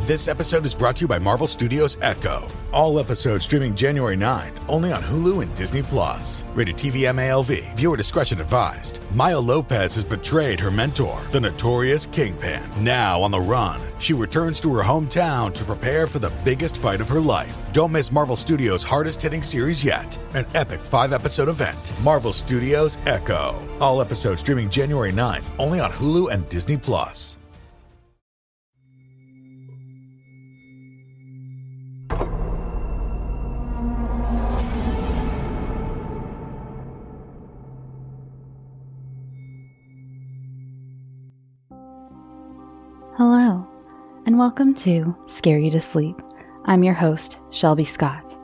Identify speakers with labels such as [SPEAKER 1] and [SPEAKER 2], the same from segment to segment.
[SPEAKER 1] This episode is brought to you by Marvel Studios Echo. All episodes streaming January 9th, only on Hulu and Disney+. Rated TV MALV. Viewer discretion advised. Maya Lopez has betrayed her mentor, the notorious Kingpin. Now on the run, she returns to her hometown to prepare for the biggest fight of her life. Don't miss Marvel Studios' hardest-hitting series yet. An epic 5-episode event. Marvel Studios Echo. All episodes streaming January 9th, only on Hulu and Disney+.
[SPEAKER 2] Hello, and welcome to Scare You to Sleep. I'm your host, Shelby Scott.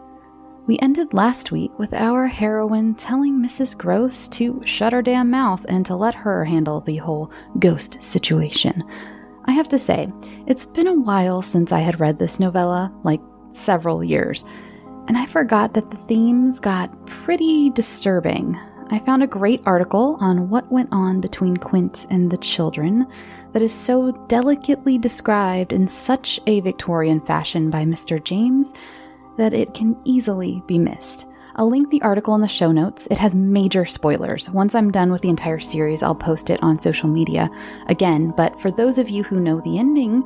[SPEAKER 2] We ended last week with our heroine telling Mrs. Gross to shut her damn mouth and to let her handle the whole ghost situation. I have to say, it's been a while since I had read this novella, like several years, and I forgot that the themes got pretty disturbing. I found a great article on what went on between Quint and the children that is so delicately described in such a Victorian fashion by Mr. James that it can easily be missed. I'll link the article in the show notes. It has major spoilers. Once I'm done with the entire series, I'll post it on social media again, but for those of you who know the ending,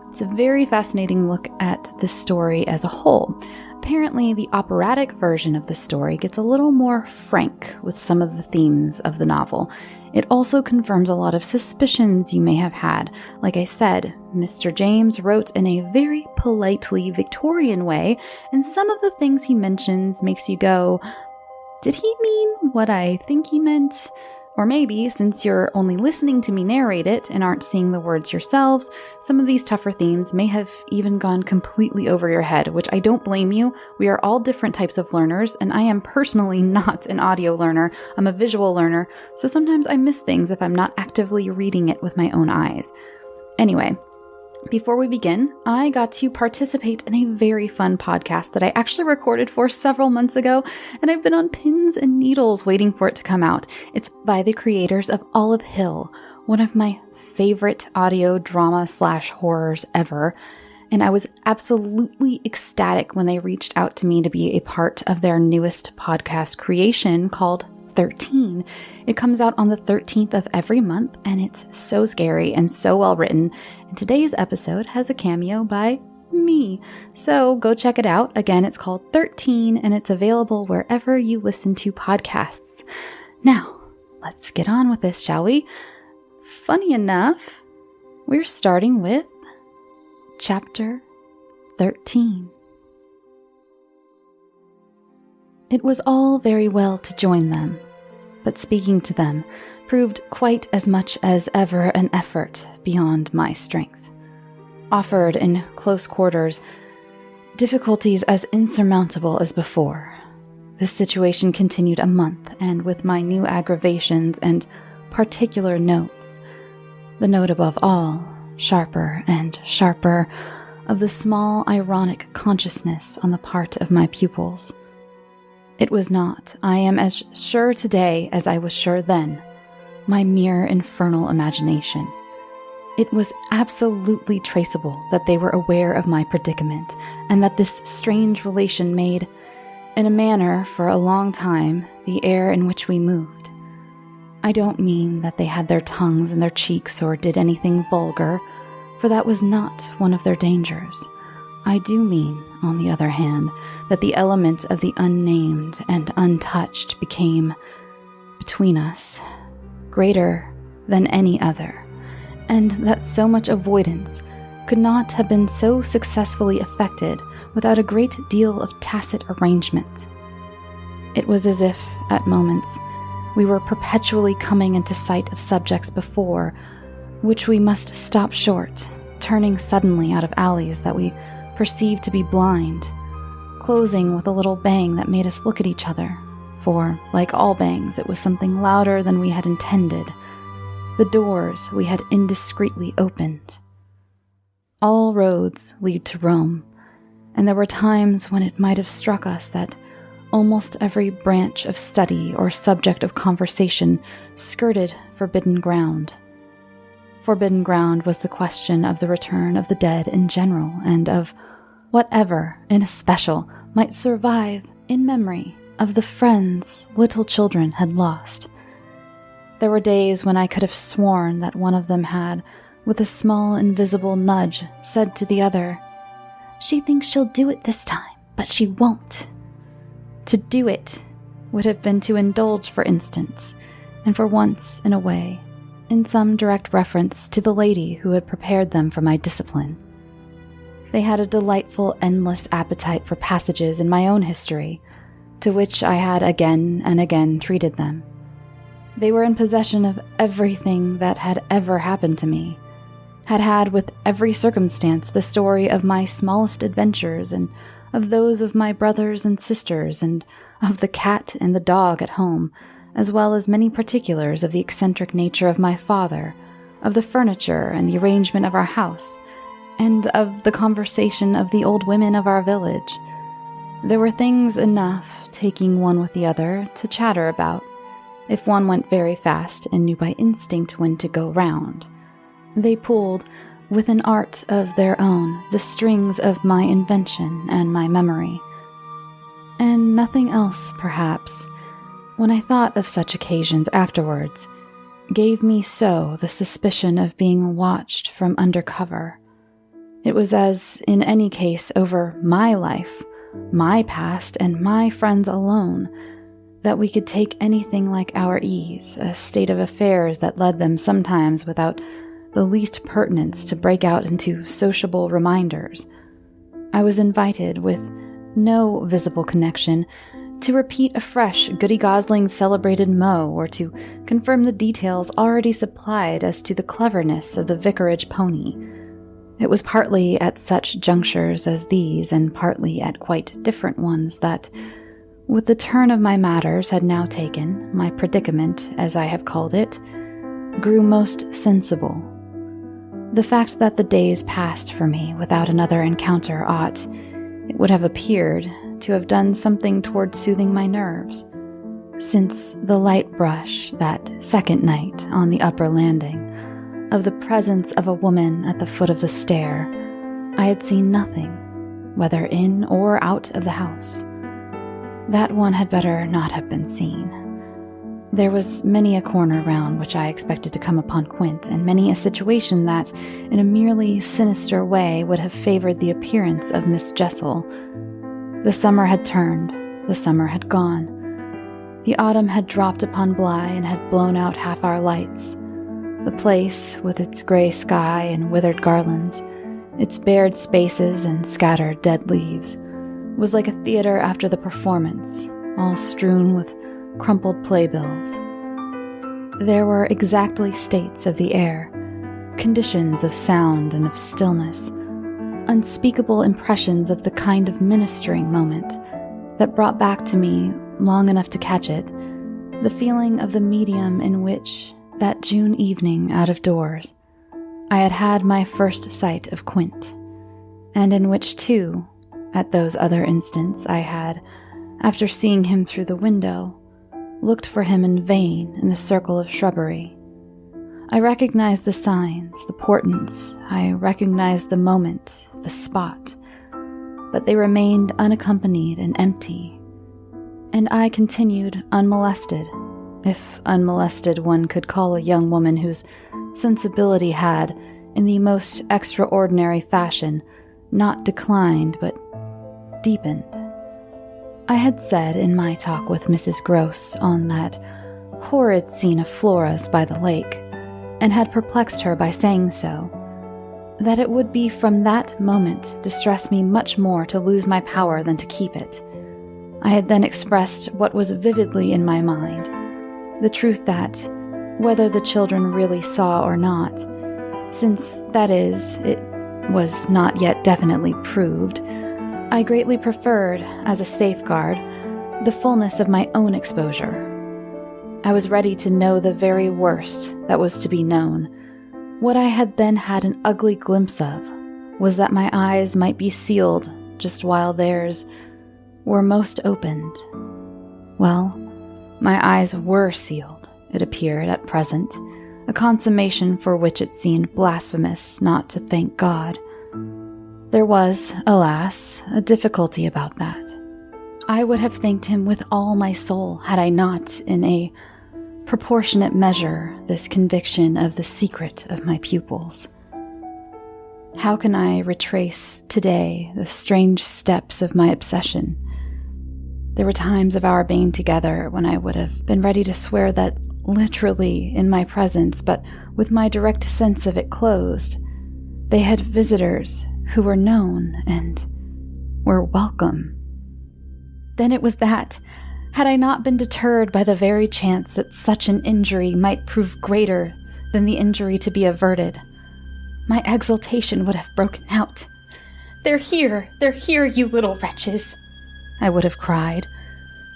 [SPEAKER 2] it's a very fascinating look at the story as a whole. Apparently, the operatic version of the story gets a little more frank with some of the themes of the novel. It also confirms a lot of suspicions you may have had. Like I said, Mr. James wrote in a very politely Victorian way, and some of the things he mentions makes you go, did he mean what I think he meant? Or maybe, since you're only listening to me narrate it and aren't seeing the words yourselves, some of these tougher themes may have even gone completely over your head, which I don't blame you. We are all different types of learners, and I am personally not an audio learner. I'm a visual learner, so sometimes I miss things if I'm not actively reading it with my own eyes. Anyway, before we begin, I got to participate in a very fun podcast that I actually recorded for several months ago, and I've been on pins and needles waiting for it to come out. It's by the creators of Olive Hill, one of my favorite audio drama/horrors ever, and I was absolutely ecstatic when they reached out to me to be a part of their newest podcast creation called 13. It comes out on the 13th of every month, and it's so scary and so well written. And today's episode has a cameo by me. So go check it out. Again, it's called 13, and it's available wherever you listen to podcasts. Now, let's get on with this, shall we? Funny enough, we're starting with Chapter 13. It was all very well to join them, but speaking to them proved quite as much as ever an effort beyond my strength. Offered in close quarters, difficulties as insurmountable as before. This situation continued a month, and with my new aggravations and particular notes, the note above all, sharper and sharper, of the small ironic consciousness on the part of my pupils. It was not, I am as sure today as I was sure then, my mere infernal imagination. It was absolutely traceable that they were aware of my predicament, and that this strange relation made, in a manner for a long time, the air in which we moved. I don't mean that they had their tongues in their cheeks or did anything vulgar, for that was not one of their dangers. I do mean, on the other hand, that the element of the unnamed and untouched became, between us, greater than any other, and that so much avoidance could not have been so successfully effected without a great deal of tacit arrangement. It was as if, at moments, we were perpetually coming into sight of subjects before which we must stop short, turning suddenly out of alleys that we perceived to be blind, closing with a little bang that made us look at each other, for, like all bangs, it was something louder than we had intended. The doors we had indiscreetly opened. All roads lead to Rome, and there were times when it might have struck us that almost every branch of study or subject of conversation skirted forbidden ground. forbidden ground was the question of the return of the dead in general, and of whatever, in especial, might survive in memory of the friends little children had lost. There were days when I could have sworn that one of them had, with a small invisible nudge, said to the other, "She thinks she'll do it this time, but she won't." To do it would have been to indulge, for instance, and for once in a way, in some direct reference to the lady who had prepared them for my discipline. They had a delightful, endless appetite for passages in my own history, to which I had again and again treated them. They were in possession of everything that had ever happened to me, had with every circumstance the story of my smallest adventures and of those of my brothers and sisters and of the cat and the dog at home, as well as many particulars of the eccentric nature of my father, of the furniture and the arrangement of our house, and of the conversation of the old women of our village. There were things enough, taking one with the other, to chatter about, if one went very fast and knew by instinct when to go round. They pulled, with an art of their own, the strings of my invention and my memory. And nothing else, perhaps, when I thought of such occasions afterwards, gave me so the suspicion of being watched from under cover. It was as, in any case, over my life, my past, and my friends alone, that we could take anything like our ease, a state of affairs that led them sometimes without the least pertinence to break out into sociable reminders. I was invited, with no visible connection, to repeat afresh Goody Gosling's celebrated mot, or to confirm the details already supplied as to the cleverness of the vicarage pony. It was partly at such junctures as these, and partly at quite different ones, that, with the turn of my matters had now taken, my predicament, as I have called it, grew most sensible. The fact that the days passed for me without another encounter ought, it would have appeared, to have done something toward soothing my nerves, since the light brush that second night on the upper landing, of the presence of a woman at the foot of the stair, I had seen nothing, whether in or out of the house. That one had better not have been seen. There was many a corner round which I expected to come upon Quint, and many a situation that, in a merely sinister way, would have favored the appearance of Miss Jessel. The summer had turned, the summer had gone. The autumn had dropped upon Bly and had blown out half our lights. The place, with its gray sky and withered garlands, its bared spaces and scattered dead leaves, was like a theater after the performance, all strewn with crumpled playbills. There were exactly states of the air, conditions of sound and of stillness, unspeakable impressions of the kind of ministering moment that brought back to me, long enough to catch it, the feeling of the medium in which, that June evening out of doors, I had had my first sight of Quint, and in which, too, at those other instants I had, after seeing him through the window, looked for him in vain in the circle of shrubbery. I recognized the signs, the portents, I recognized the moment, the spot, but they remained unaccompanied and empty, and I continued unmolested, if unmolested one could call a young woman whose sensibility had, in the most extraordinary fashion, not declined but deepened. I had said in my talk with Mrs. Gross on that horrid scene of Flora's by the lake, and had perplexed her by saying so, that it would be from that moment distress me much more to lose my power than to keep it. I had then expressed what was vividly in my mind, the truth that, whether the children really saw or not, since, that is, it was not yet definitely proved, I greatly preferred, as a safeguard, the fullness of my own exposure. I was ready to know the very worst that was to be known. What I had then had an ugly glimpse of was that my eyes might be sealed just while theirs were most opened. Well, my eyes were sealed, it appeared, at present, a consummation for which it seemed blasphemous not to thank God. There was, alas, a difficulty about that. I would have thanked him with all my soul had I not, in a proportionate measure, this conviction of the secret of my pupils. How can I retrace today the strange steps of my obsession? There were times of our being together when I would have been ready to swear that, literally in my presence, but with my direct sense of it closed, they had visitors who were known and were welcome. Then it was that, had I not been deterred by the very chance that such an injury might prove greater than the injury to be averted, my exultation would have broken out. They're here, you little wretches," I would have cried,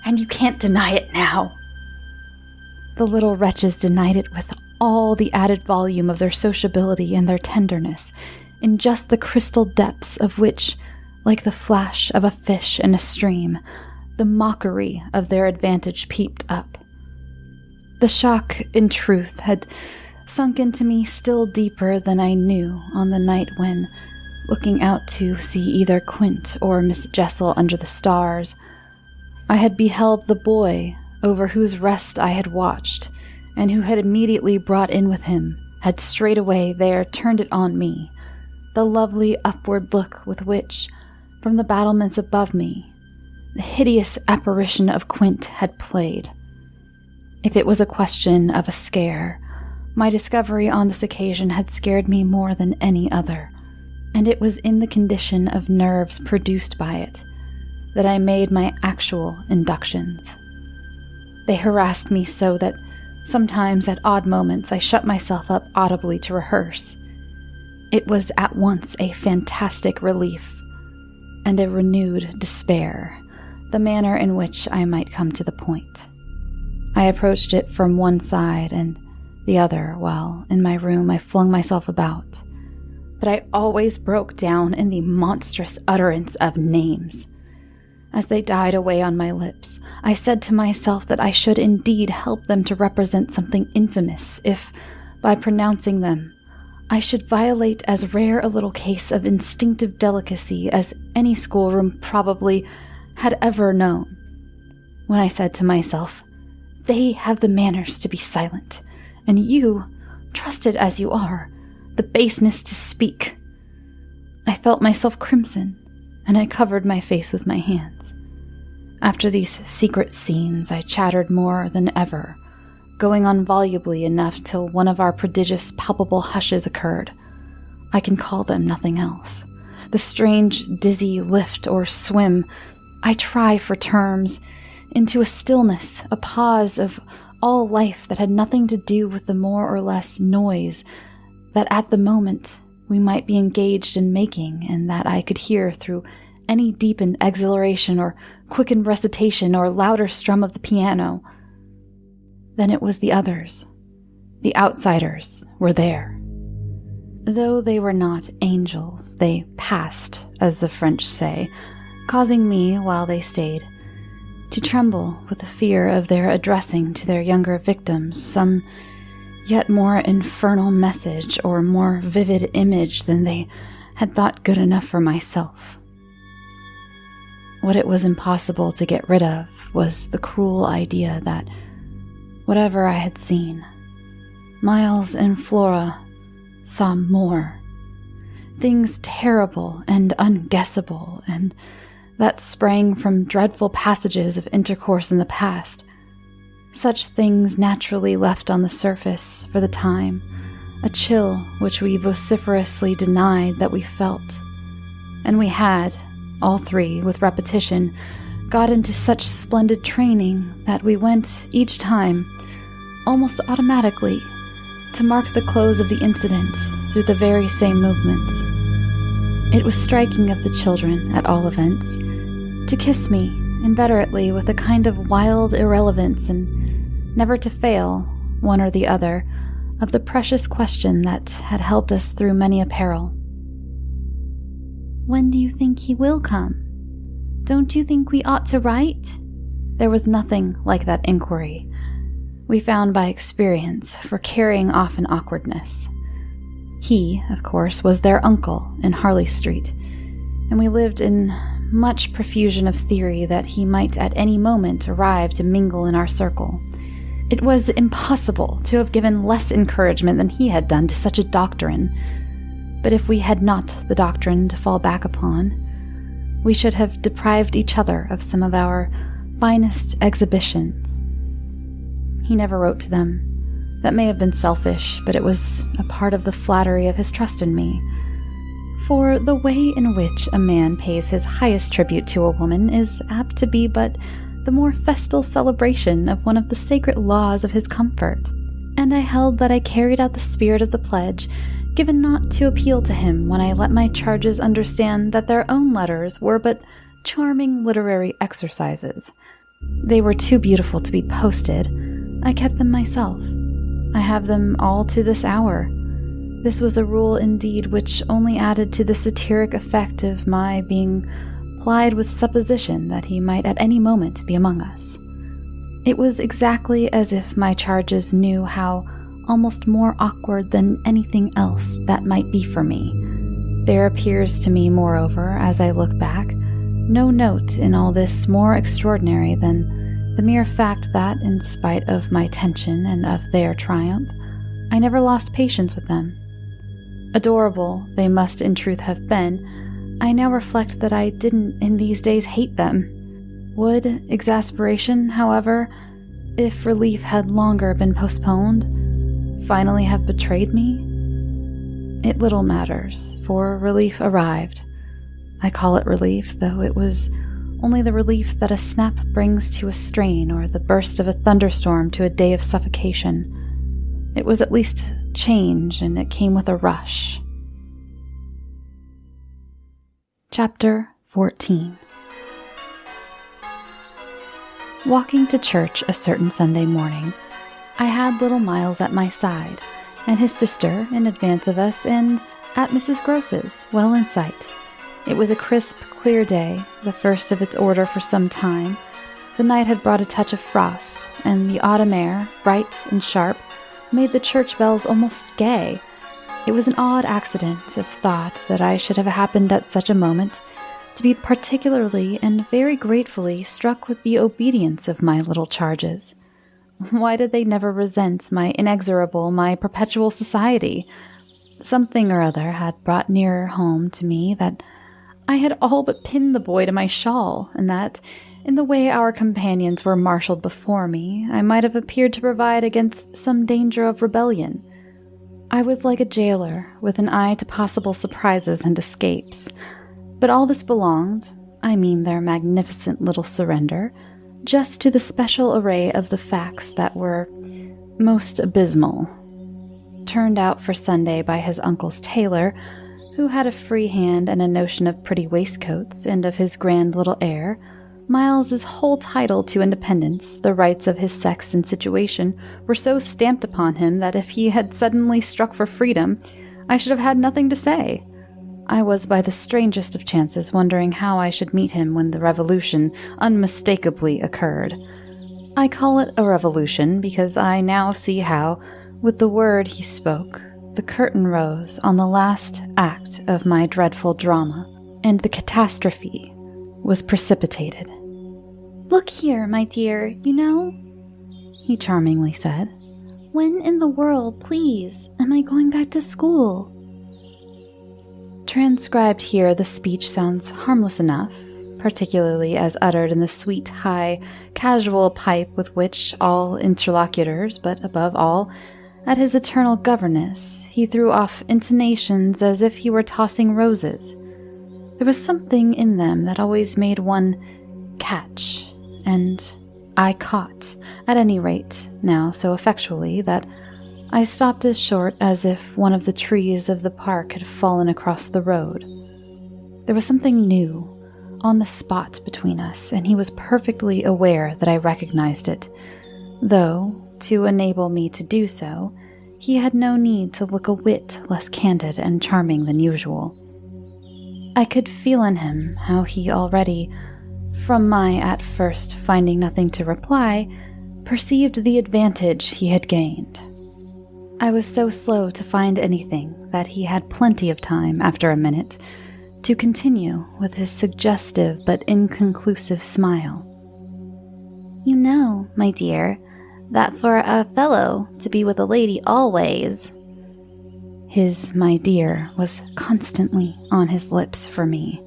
[SPEAKER 2] "and you can't deny it now." The little wretches denied it with all the added volume of their sociability and their tenderness, in just the crystal depths of which, like the flash of a fish in a stream, the mockery of their advantage peeped up. The shock, in truth, had sunk into me still deeper than I knew on the night when, looking out to see either Quint or Miss Jessel under the stars, I had beheld the boy over whose rest I had watched, and who had immediately brought in with him, had straightway there turned it on me, the lovely upward look with which, from the battlements above me, the hideous apparition of Quint had played. If it was a question of a scare, my discovery on this occasion had scared me more than any other, and it was in the condition of nerves produced by it that I made my actual inductions. They harassed me so that sometimes at odd moments I shut myself up audibly to rehearse. It was at once a fantastic relief and a renewed despair, the manner in which I might come to the point. I approached it from one side and the other while, in my room, I flung myself about. But I always broke down in the monstrous utterance of names. As they died away on my lips, I said to myself that I should indeed help them to represent something infamous if, by pronouncing them, I should violate as rare a little case of instinctive delicacy as any schoolroom probably had ever known. When I said to myself, "They have the manners to be silent, and you, trusted as you are, the baseness to speak," I felt myself crimson, and I covered my face with my hands. After these secret scenes, I chattered more than ever, going on volubly enough till one of our prodigious palpable hushes occurred. I can call them nothing else. The strange, dizzy lift or swim, I try for terms, into a stillness, a pause of all life that had nothing to do with the more or less noise that at the moment we might be engaged in making, and that I could hear through any deepened exhilaration or quickened recitation or louder strum of the piano. Then it was the others. The outsiders were there. Though they were not angels, they passed, as the French say, causing me, while they stayed, to tremble with the fear of their addressing to their younger victims some yet more infernal message or more vivid image than they had thought good enough for myself. What it was impossible to get rid of was the cruel idea that, whatever I had seen, Miles and Flora saw more. Things terrible and unguessable, and that sprang from dreadful passages of intercourse in the past. Such things naturally left on the surface, for the time, a chill which we vociferously denied that we felt. And we had, all three, with repetition, got into such splendid training that we went, each time, almost automatically, to mark the close of the incident through the very same movements. It was striking of the children, at all events, to kiss me inveterately with a kind of wild irrelevance, and never to fail, one or the other, of the precious question that had helped us through many a peril. "When do you think he will come? Don't you think we ought to write?" There was nothing like that inquiry. we found by experience for carrying off an awkwardness. He, of course, was their uncle in Harley Street, and we lived in much profusion of theory that he might at any moment arrive to mingle in our circle. It was impossible to have given less encouragement than he had done to such a doctrine, but if we had not the doctrine to fall back upon, we should have deprived each other of some of our finest exhibitions. He never wrote to them. That may have been selfish, but it was a part of the flattery of his trust in me. For the way in which a man pays his highest tribute to a woman is apt to be but the more festal celebration of one of the sacred laws of his comfort, and I held that I carried out the spirit of the pledge, given not to appeal to him when I let my charges understand that their own letters were but charming literary exercises. They were too beautiful to be posted. I kept them myself. I have them all to this hour. This was a rule indeed which only added to the satiric effect of my being plied with supposition that he might at any moment be among us. It was exactly as if my charges knew how almost more awkward than anything else that might be for me. There appears to me, moreover, as I look back, no note in all this more extraordinary than the mere fact that, in spite of my tension and of their triumph, I never lost patience with them. Adorable they must in truth have been, I now reflect that I didn't in these days hate them. Would exasperation, however, if relief had longer been postponed, finally have betrayed me? It little matters, for relief arrived. I call it relief, though it was only the relief that a snap brings to a strain or the burst of a thunderstorm to a day of suffocation. It was at least change, and it came with a rush. Chapter 14. Walking to church a certain Sunday morning, I had little Miles at my side, and his sister in advance of us, and at Mrs. Gross's, well in sight. It was a crisp, clear day, the first of its order for some time. The night had brought a touch of frost, and the autumn air, bright and sharp, made the church bells almost gay. It was an odd accident of thought that I should have happened at such a moment to be particularly and very gratefully struck with the obedience of my little charges. Why did they never resent my inexorable, my perpetual society? Something or other had brought nearer home to me that I had all but pinned the boy to my shawl, and that, in the way our companions were marshaled before me, I might have appeared to provide against some danger of rebellion. I was like a jailer, with an eye to possible surprises and escapes. But all this belonged, I mean their magnificent little surrender, just to the special array of the facts that were most abysmal. Turned out for Sunday by his uncle's tailor, who had a free hand and a notion of pretty waistcoats and of his grand little air, Miles's whole title to independence, the rights of his sex and situation, were so stamped upon him that if he had suddenly struck for freedom, I should have had nothing to say. I was by the strangest of chances wondering how I should meet him when the revolution unmistakably occurred. I call it a revolution because I now see how, with the word he spoke, the curtain rose on the last act of my dreadful drama, and the catastrophe was precipitated. "Look here, my dear, you know," he charmingly said. "When in the world, please, am I going back to school?" Transcribed here, the speech sounds harmless enough, particularly as uttered in the sweet, high, casual pipe with which all interlocutors, but above all, at his eternal governess, he threw off intonations as if he were tossing roses. There was something in them that always made one catch, and I caught, at any rate, now so effectually that I stopped as short as if one of the trees of the park had fallen across the road. There was something new on the spot between us, and he was perfectly aware that I recognized it, though, to enable me to do so, he had no need to look a whit less candid and charming than usual. I could feel in him how he already, from my at first finding nothing to reply, perceived the advantage he had gained. I was so slow to find anything that he had plenty of time, after a minute, to continue with his suggestive but inconclusive smile. "You know, my dear, that for a fellow to be with a lady always—" His "my dear" was constantly on his lips for me,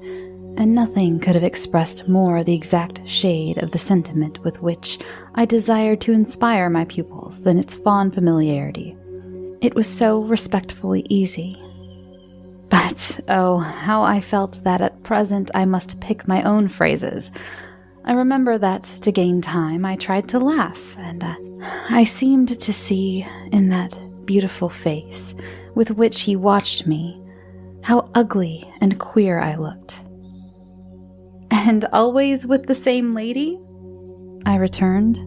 [SPEAKER 2] and nothing could have expressed more the exact shade of the sentiment with which I desired to inspire my pupils than its fond familiarity. It was so respectfully easy. But, oh, how I felt that at present I must pick my own phrases. I remember that, to gain time, I tried to laugh, and I seemed to see in that beautiful face with which he watched me how ugly and queer I looked. "And always with the same lady?" I returned.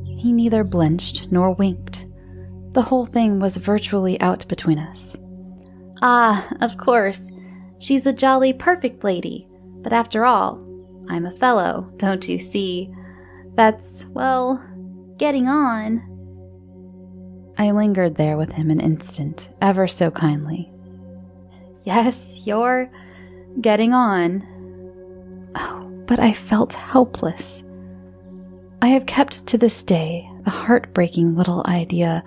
[SPEAKER 2] He neither blenched nor winked. The whole thing was virtually out between us. "Ah, of course, she's a jolly perfect lady, but after all, I'm a fellow, don't you see? That's, well, getting on." I lingered there with him an instant, ever so kindly. "Yes, you're getting on." Oh, but I felt helpless. I have kept to this day the heartbreaking little idea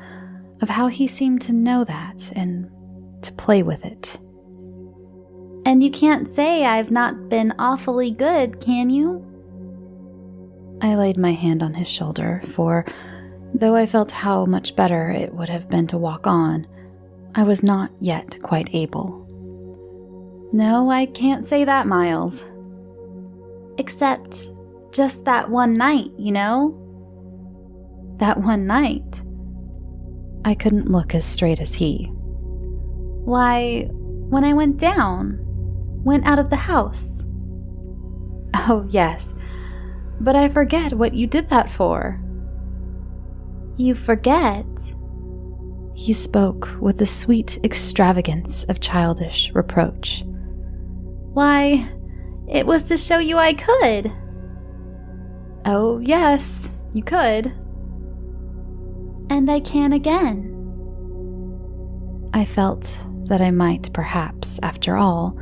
[SPEAKER 2] of how he seemed to know that and to play with it. "And you can't say I've not been awfully good, can you?" I laid my hand on his shoulder, for, though I felt how much better it would have been to walk on, I was not yet quite able. "No, I can't say that, Miles. Except just that one night, you know?" "That one night?" I couldn't look as straight as he. "Why, when I went out of the house." "Oh, yes, but I forget what you did that for." "You forget?" He spoke with the sweet extravagance of childish reproach. "Why, it was to show you I could." "Oh, yes, you could." "And I can again." I felt that I might perhaps, after all,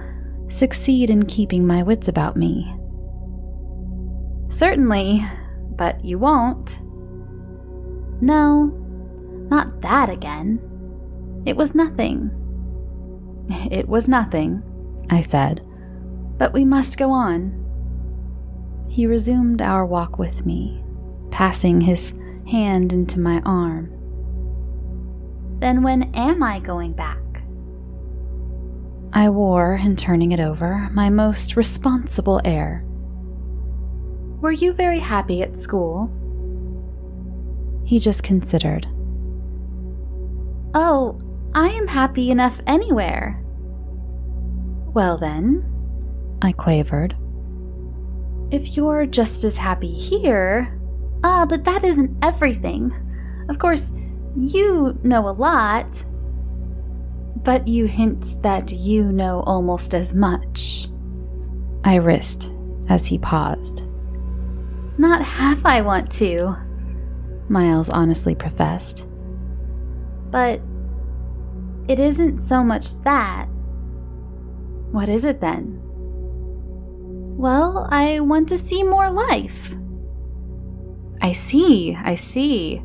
[SPEAKER 2] succeed in keeping my wits about me. "Certainly, but you won't." "No, not that again. It was nothing." "It was nothing," I said, "but we must go on." He resumed our walk with me, passing his hand into my arm. "Then when am I going back?" I wore, in turning it over, my most responsible air. "Were you very happy at school?" He just considered. "Oh, I am happy enough anywhere." "Well then," I quavered, "if you're just as happy here—" But that isn't everything. Of course, you know a lot." "But you hint that you know almost as much," I risked as he paused. "Not half I want to," Miles honestly professed. "But it isn't so much that." "What is it then?" "Well, I want to see more life." I see.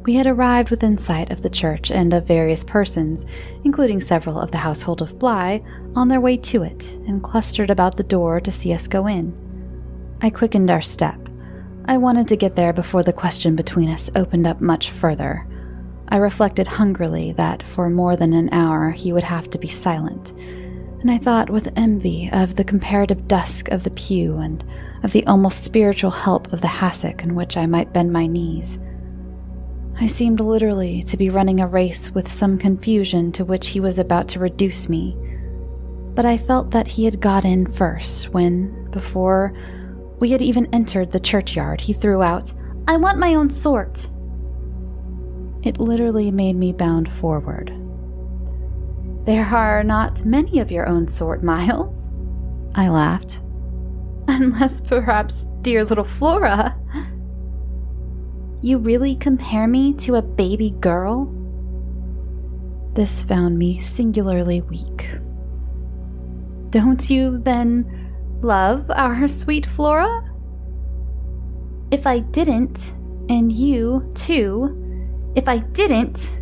[SPEAKER 2] We had arrived within sight of the church and of various persons, including several of the household of Bly, on their way to it, and clustered about the door to see us go in. I quickened our step. I wanted to get there before the question between us opened up much further. I reflected hungrily that for more than an hour he would have to be silent, and I thought with envy of the comparative dusk of the pew and of the almost spiritual help of the hassock in which I might bend my knees. I seemed literally to be running a race with some confusion to which he was about to reduce me. But I felt that he had got in first when, before we had even entered the churchyard, he threw out, "I want my own sort." It literally made me bound forward. "There are not many of your own sort, Miles," I laughed. "Unless perhaps dear little Flora." You really compare me to a baby girl? This found me singularly weak. Don't you, then, love our sweet Flora? If I didn't, and you, too, if I didn't,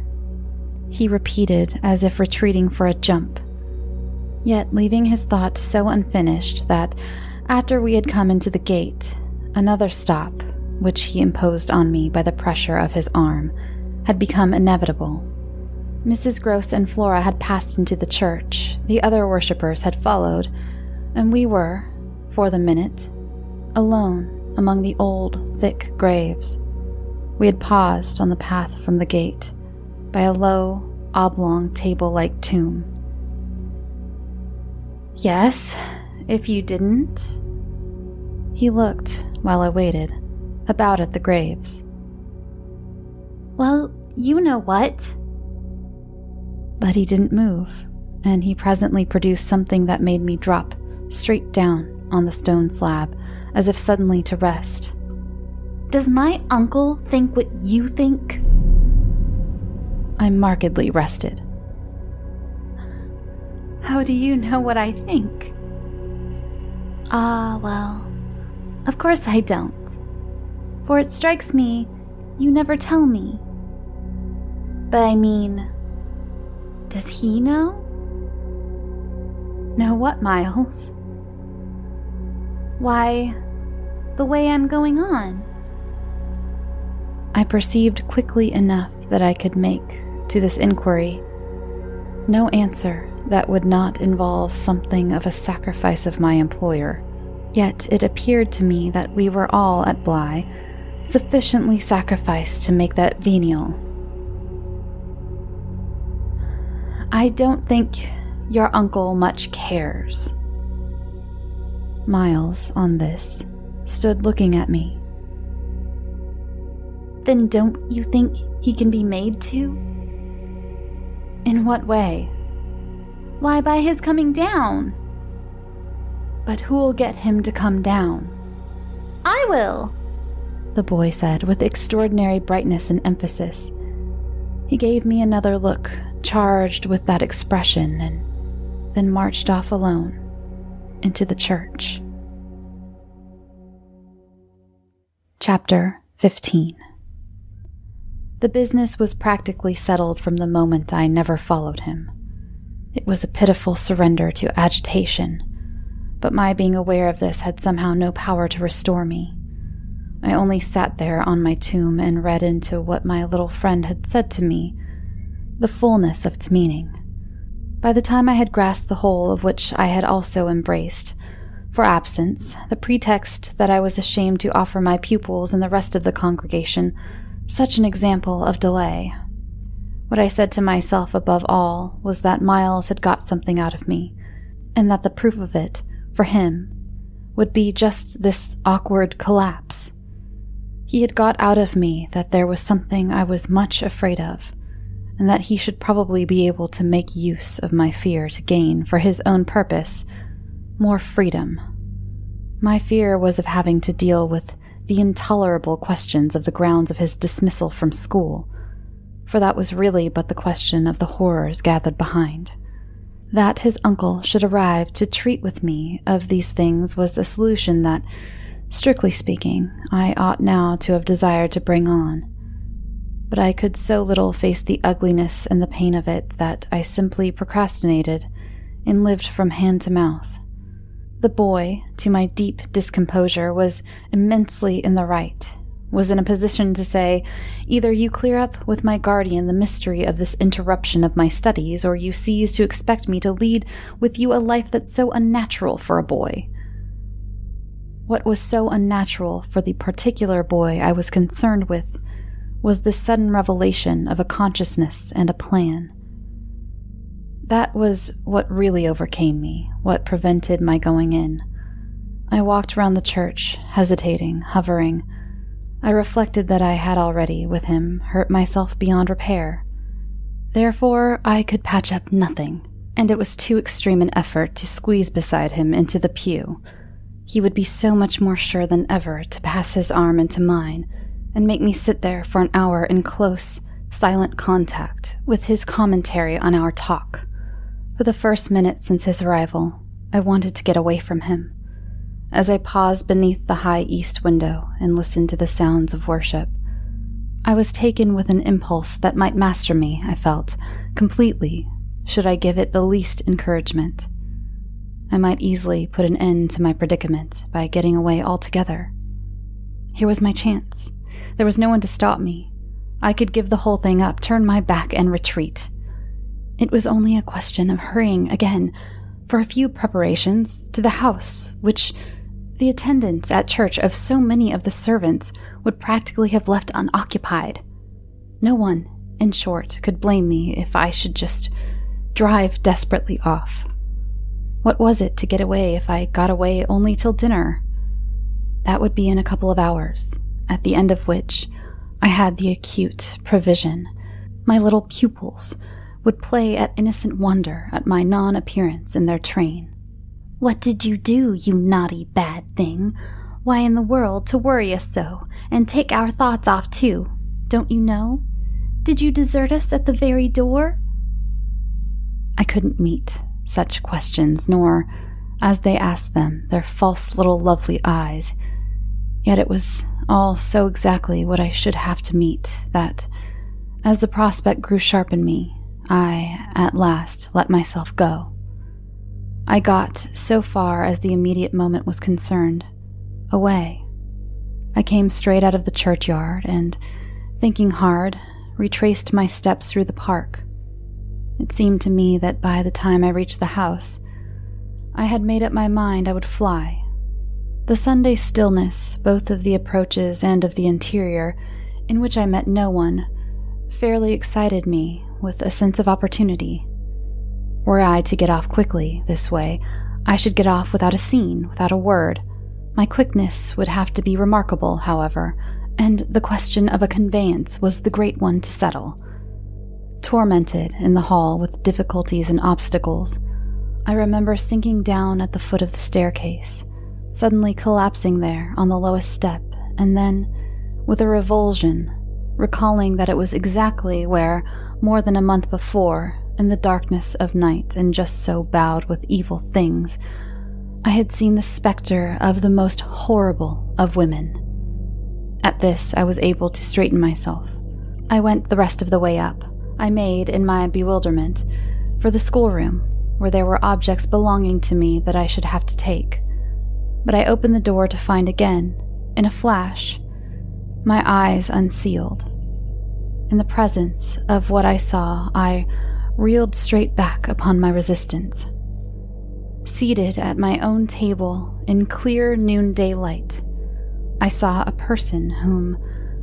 [SPEAKER 2] he repeated as if retreating for a jump, yet leaving his thought so unfinished that, after we had come into the gate, another stop, which he imposed on me by the pressure of his arm, had become inevitable. Mrs. Gross and Flora had passed into the church, the other worshippers had followed, and we were, for the minute, alone among the old, thick graves. We had paused on the path from the gate, by a low, oblong, table-like tomb. Yes, if you didn't. He looked, while I waited, about at the graves. Well, you know what? But he didn't move, and he presently produced something that made me drop straight down on the stone slab, as if suddenly to rest. Does my uncle think what you think? I markedly rested. How do you know what I think? Well, of course I don't. For it strikes me you never tell me. But I mean, does he know? Know what, Miles? Why, the way I'm going on. I perceived quickly enough that I could make to this inquiry no answer that would not involve something of a sacrifice of my employer. Yet it appeared to me that we were all at Bly sufficiently sacrificed to make that venial. I don't think your uncle much cares. Miles, on this, stood looking at me. Then don't you think he can be made to? In what way? Why, by his coming down. But who'll get him to come down? I will, the boy said with extraordinary brightness and emphasis. He gave me another look, charged with that expression, and then marched off alone into the church. Chapter 15. The business was practically settled from the moment I never followed him. It was a pitiful surrender to agitation, but my being aware of this had somehow no power to restore me. I only sat there on my tomb and read into what my little friend had said to me, the fullness of its meaning. By the time I had grasped the whole of which I had also embraced, for absence, the pretext that I was ashamed to offer my pupils and the rest of the congregation such an example of delay. What I said to myself above all was that Miles had got something out of me, and that the proof of it, for him, would be just this awkward collapse. He had got out of me that there was something I was much afraid of, and that he should probably be able to make use of my fear to gain, for his own purpose, more freedom. My fear was of having to deal with the intolerable questions of the grounds of his dismissal from school, for that was really but the question of the horrors gathered behind. That his uncle should arrive to treat with me of these things was a solution that, strictly speaking, I ought now to have desired to bring on. But I could so little face the ugliness and the pain of it that I simply procrastinated and lived from hand to mouth. The boy, to my deep discomposure, was immensely in the right, was in a position to say, either you clear up with my guardian the mystery of this interruption of my studies, or you cease to expect me to lead with you a life that's so unnatural for a boy. What was so unnatural for the particular boy I was concerned with was this sudden revelation of a consciousness and a plan. That was what really overcame me, what prevented my going in. I walked round the church, hesitating, hovering. I reflected that I had already, with him, hurt myself beyond repair. Therefore, I could patch up nothing, and it was too extreme an effort to squeeze beside him into the pew. He would be so much more sure than ever to pass his arm into mine, and make me sit there for an hour in close, silent contact with his commentary on our talk. For the first minute since his arrival, I wanted to get away from him. As I paused beneath the high east window and listened to the sounds of worship, I was taken with an impulse that might master me, I felt, completely, should I give it the least encouragement. I might easily put an end to my predicament by getting away altogether. Here was my chance. There was no one to stop me. I could give the whole thing up, turn my back, and retreat. It was only a question of hurrying again for a few preparations to the house, which the attendance at church of so many of the servants would practically have left unoccupied. No one, in short, could blame me if I should just drive desperately off. What was it to get away if I got away only till dinner? That would be in a couple of hours, at the end of which I had the acute provision. My little pupils would play at innocent wonder at my non-appearance in their train. "What did you do, you naughty bad thing? Why in the world to worry us so, and take our thoughts off too? Don't you know? Did you desert us at the very door?" I couldn't meet such questions, nor, as they asked them, their false little lovely eyes. Yet it was all so exactly what I should have to meet that, as the prospect grew sharp in me, I, at last, let myself go. I got so far as the immediate moment was concerned, away. I came straight out of the churchyard and, thinking hard, retraced my steps through the park. It seemed to me that by the time I reached the house, I had made up my mind I would fly. The Sunday stillness, both of the approaches and of the interior, in which I met no one, fairly excited me with a sense of opportunity. Were I to get off quickly this way, I should get off without a scene, without a word. My quickness would have to be remarkable, however, and the question of a conveyance was the great one to settle. Tormented in the hall with difficulties and obstacles, I remember sinking down at the foot of the staircase, suddenly collapsing there on the lowest step, and then, with a revulsion, recalling that it was exactly where, more than a month before, in the darkness of night and just so bowed with evil things, I had seen the specter of the most horrible of women. At this, I was able to straighten myself. I went the rest of the way up. I made, in my bewilderment, for the schoolroom, where there were objects belonging to me that I should have to take. But I opened the door to find again, in a flash, my eyes unsealed. In the presence of what I saw, I reeled straight back upon my resistance. Seated at my own table in clear noonday light, I saw a person whom,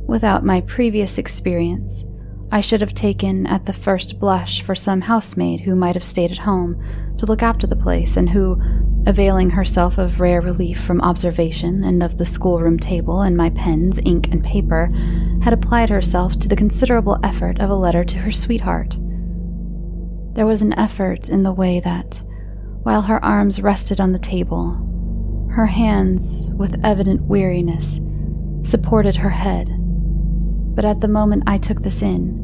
[SPEAKER 2] without my previous experience, I should have taken at the first blush for some housemaid who might have stayed at home to look after the place, and who, availing herself of rare relief from observation and of the schoolroom table and my pens, ink, and paper, had applied herself to the considerable effort of a letter to her sweetheart. There was an effort in the way that, while her arms rested on the table, her hands, with evident weariness, supported her head. But at the moment I took this in,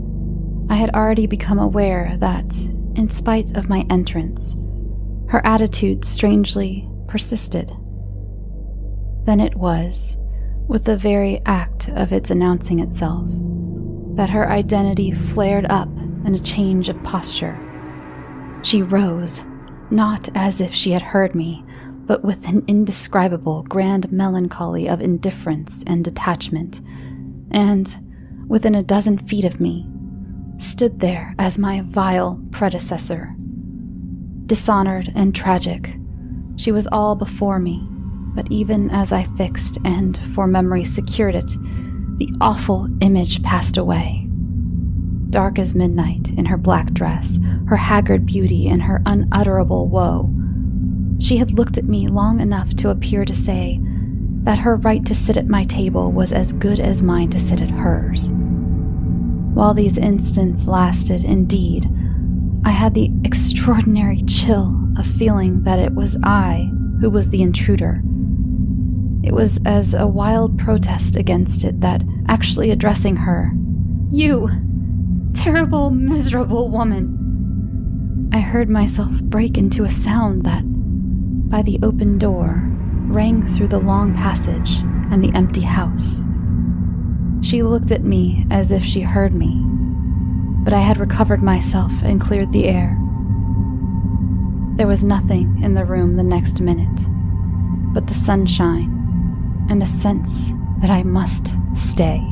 [SPEAKER 2] I had already become aware that, in spite of my entrance, her attitude strangely persisted. Then it was, with the very act of its announcing itself, that her identity flared up in a change of posture. She rose, not as if she had heard me, but with an indescribable grand melancholy of indifference and detachment, and, within a dozen feet of me, stood there as my vile predecessor. Dishonored and tragic, she was all before me, but even as I fixed and, for memory, secured it, the awful image passed away. Dark as midnight in her black dress, her haggard beauty and her unutterable woe, she had looked at me long enough to appear to say that her right to sit at my table was as good as mine to sit at hers. While these instants lasted, indeed, I had the extraordinary chill of feeling that it was I who was the intruder. It was as a wild protest against it that, actually addressing her, "You, terrible, miserable woman," I heard myself break into a sound that, by the open door, rang through the long passage and the empty house. She looked at me as if she heard me, but I had recovered myself and cleared the air. There was nothing in the room the next minute, but the sunshine and a sense that I must stay.